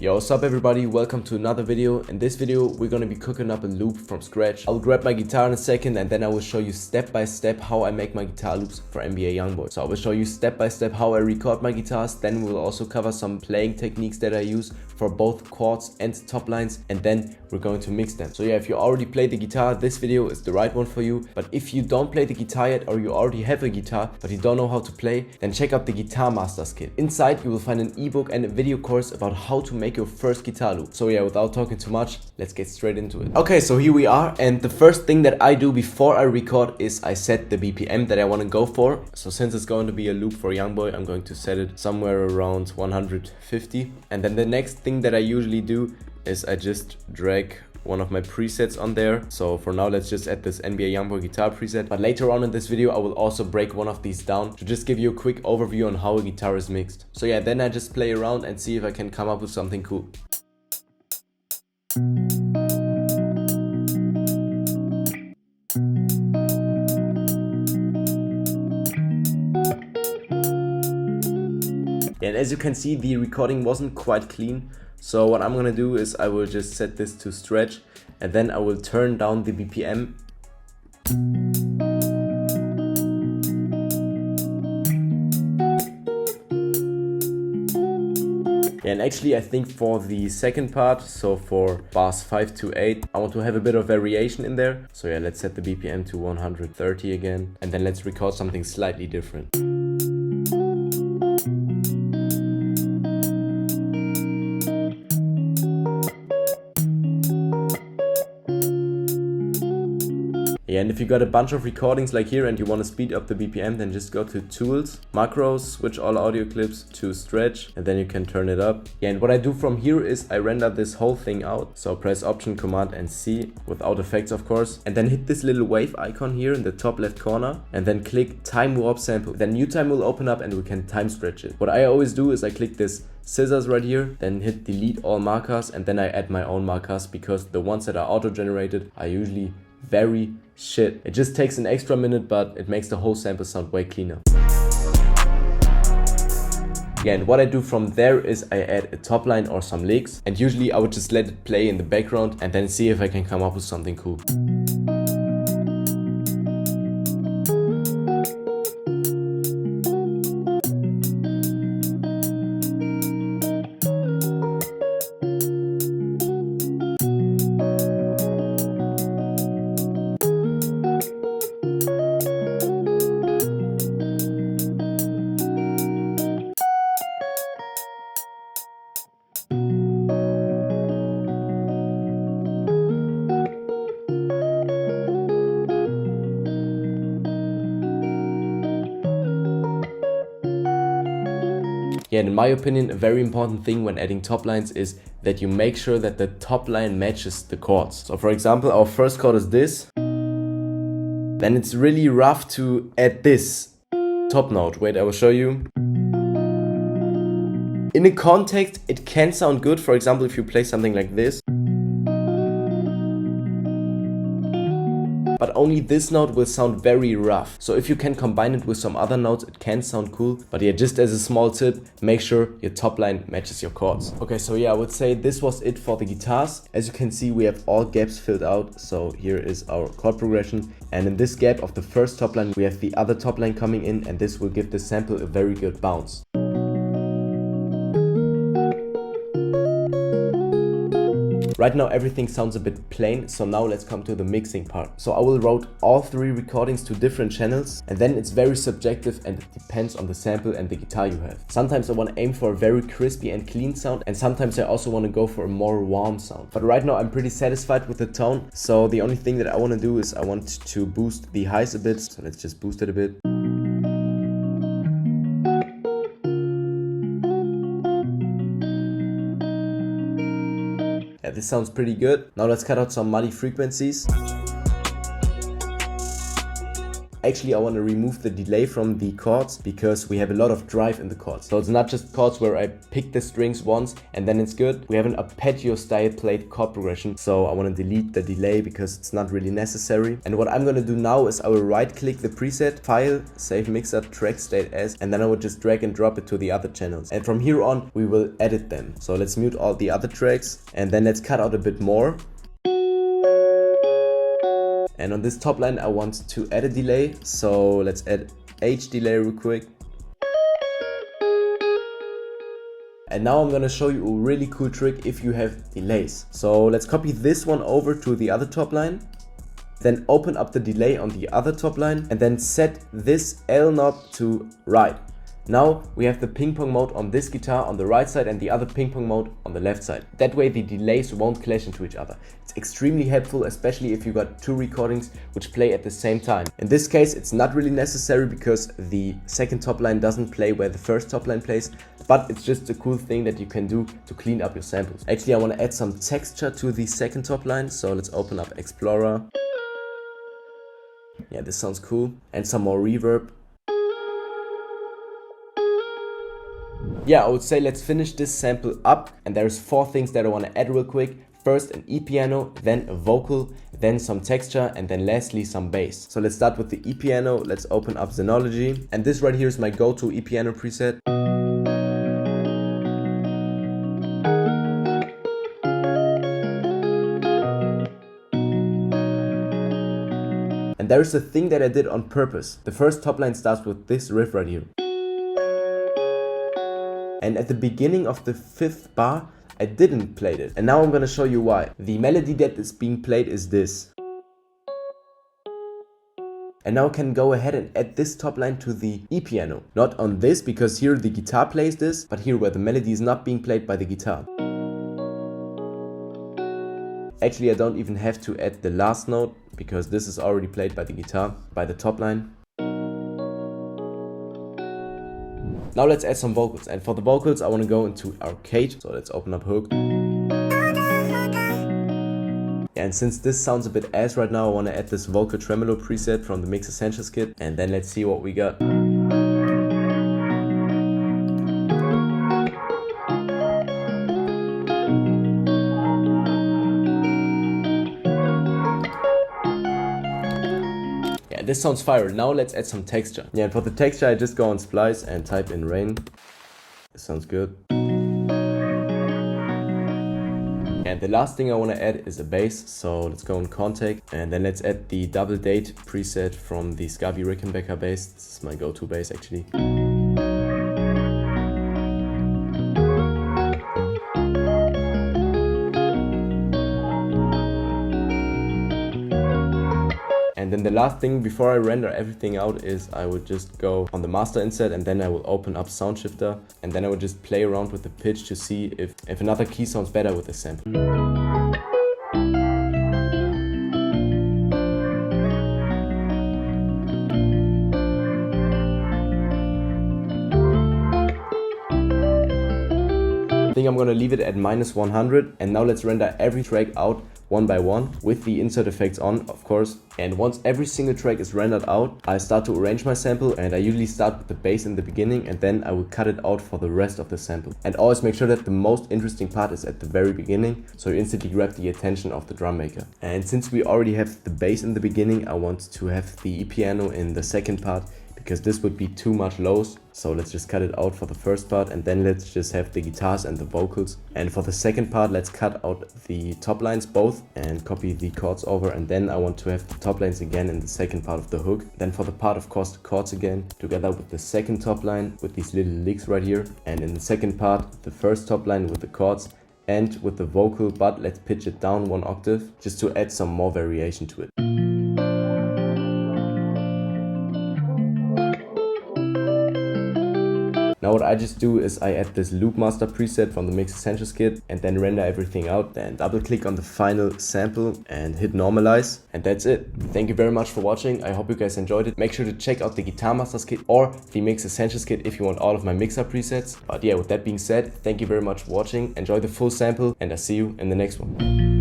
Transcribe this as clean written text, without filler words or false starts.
Yo, what's up everybody, welcome to another video. In this video we're gonna be cooking up a loop from scratch. I'll grab my guitar in a second and then I will show you step by step how I make my guitar loops for NBA Youngboy. So I will show you step by step how I record my guitars, then we'll also cover some playing techniques that I use for both chords and top lines, and then we're going to mix them. So yeah, if you already played the guitar, this video is the right one for you. But if you don't play the guitar yet, or you already have a guitar but you don't know how to play, then check out the Guitar Masters kit. Inside you will find an ebook and a video course about how to make your first guitar loop. So yeah, without talking too much, let's get straight into it. Okay, so here we are, and the first thing that I do before I record is I set the BPM that I want to go for. So since it's going to be a loop for Youngboy, I'm going to set it somewhere around 150. And then the next thing that I usually do is I just drag one of my presets on there. So for now, let's just add this NBA Youngboy guitar preset. But later on in this video, I will also break one of these down to just give you a quick overview on how a guitar is mixed. So yeah, then I just play around and see if I can come up with something cool. And as you can see, the recording wasn't quite clean. So what I'm gonna do is I will just set this to stretch and then I will turn down the BPM. And actually I think for the second part, so for bars 5 to 8, I want to have a bit of variation in there. So yeah, let's set the BPM to 130 again, and then let's record something slightly different. Yeah, and if you got a bunch of recordings like here and you want to speed up the BPM, then just go to Tools, Macros, switch all audio clips to Stretch, and then you can turn it up. Yeah, and what I do from here is I render this whole thing out. So press Option, Command and C, without effects of course, and then hit this little wave icon here in the top left corner, and then click Time Warp Sample. Then new time will open up and we can time stretch it. What I always do is I click this scissors right here, then hit Delete all markers, and then I add my own markers, because the ones that are auto-generated are usually very shit. It just takes an extra minute, but it makes the whole sample sound way cleaner. Yeah, and what I do from there is I add a top line or some licks, and usually I would just let it play in the background and then see if I can come up with something cool. Yeah, and in my opinion, a very important thing when adding top lines is that you make sure that the top line matches the chords. So for example, our first chord is this. Then it's really rough to add this top note. Wait, I will show you. In a context, it can sound good. For example, if you play something like this. But only this note will sound very rough. So if you can combine it with some other notes, it can sound cool. But yeah, just as a small tip, make sure your top line matches your chords. Okay, so yeah, I would say this was it for the guitars. As you can see, we have all gaps filled out. So here is our chord progression. And in this gap of the first top line, we have the other top line coming in, and this will give the sample a very good bounce. Right now everything sounds a bit plain, so now let's come to the mixing part. So I will route all 3 recordings to different channels, and then it's very subjective and it depends on the sample and the guitar you have. Sometimes I want to aim for a very crispy and clean sound, and sometimes I also want to go for a more warm sound. But right now I'm pretty satisfied with the tone, so the only thing that I want to do is I want to boost the highs a bit, so let's just boost it a bit. Yeah, this sounds pretty good. Now let's cut out some muddy frequencies. I Actually, I want to remove the delay from the chords because we have a lot of drive in the chords. So it's not just chords where I pick the strings once and then it's good. We have an arpeggio style played chord progression. So I want to delete the delay because it's not really necessary. And what I'm going to do now is I will right click the preset, file, save mixer, track state as, and then I will just drag and drop it to the other channels. And from here on, we will edit them. So let's mute all the other tracks and then let's cut out a bit more. And on this top line, I want to add a delay. So let's add H delay real quick. And now I'm gonna show you a really cool trick if you have delays. So let's copy this one over to the other top line. Then open up the delay on the other top line and then set this L knob to right. Now we have the ping pong mode on this guitar on the right side and the other ping pong mode on the left side. That way the delays won't clash into each other. It's extremely helpful, especially if you got two recordings which play at the same time. In this case, it's not really necessary because the second top line doesn't play where the first top line plays, but it's just a cool thing that you can do to clean up your samples. Actually, I want to add some texture to the second top line, so let's open up Explorer. Yeah, this sounds cool. And some more reverb. Yeah, I would say let's finish this sample up, and there's 4 things that I want to add real quick. First an E-piano, then a vocal, then some texture, and then lastly some bass. So let's start with the E-piano. Let's open up Xenology, and this right here is my go-to E-piano preset. And there's a thing that I did on purpose. The first top line starts with this riff right here. And at the beginning of the 5th bar, I didn't play it. And now I'm gonna show you why. The melody that is being played is this. And now I can go ahead and add this top line to the E-piano. Not on this, because here the guitar plays this, but here where the melody is not being played by the guitar. Actually, I don't even have to add the last note, because this is already played by the guitar, by the top line. Now let's add some vocals, and for the vocals I want to go into Arcade, so let's open up Hook. And since this sounds a bit ass right now, I want to add this vocal tremolo preset from the Mix Essentials kit, and then let's see what we got. This sounds fire. Now let's add some texture. Yeah, and for the texture I just go on Splice and type in Rain. This sounds good. And the last thing I want to add is a bass. So let's go on Contact and then let's add the Double Date preset from the Scabi Rickenbacker bass. This is my go-to bass actually. And then the last thing before I render everything out is I would just go on the master insert and then I will open up Sound Shifter and then I would just play around with the pitch to see if another key sounds better with the sample. I think I'm gonna leave it at -100 and now let's render every track out one by one with the insert effects on, of course. And once every single track is rendered out, I start to arrange my sample and I usually start with the bass in the beginning and then I will cut it out for the rest of the sample. And always make sure that the most interesting part is at the very beginning, so you instantly grab the attention of the drum maker. And since we already have the bass in the beginning, I want to have the E-piano in the second part because this would be too much lows. So let's just cut it out for the first part and then let's just have the guitars and the vocals. And for the second part, let's cut out the top lines both and copy the chords over, and then I want to have the top lines again in the second part of the hook. Then for the part, of course, the chords again together with the second top line with these little licks right here, and in the second part the first top line with the chords and with the vocal, but let's pitch it down 1 octave just to add some more variation to it. Now what I just do is I add this Loop Master preset from the Mix Essentials kit and then render everything out. Then double click on the final sample and hit normalize. And that's it. Thank you very much for watching. I hope you guys enjoyed it. Make sure to check out the Guitar Masters kit or the Mix Essentials kit if you want all of my mixer presets. But yeah, with that being said, thank you very much for watching. Enjoy the full sample and I'll see you in the next one.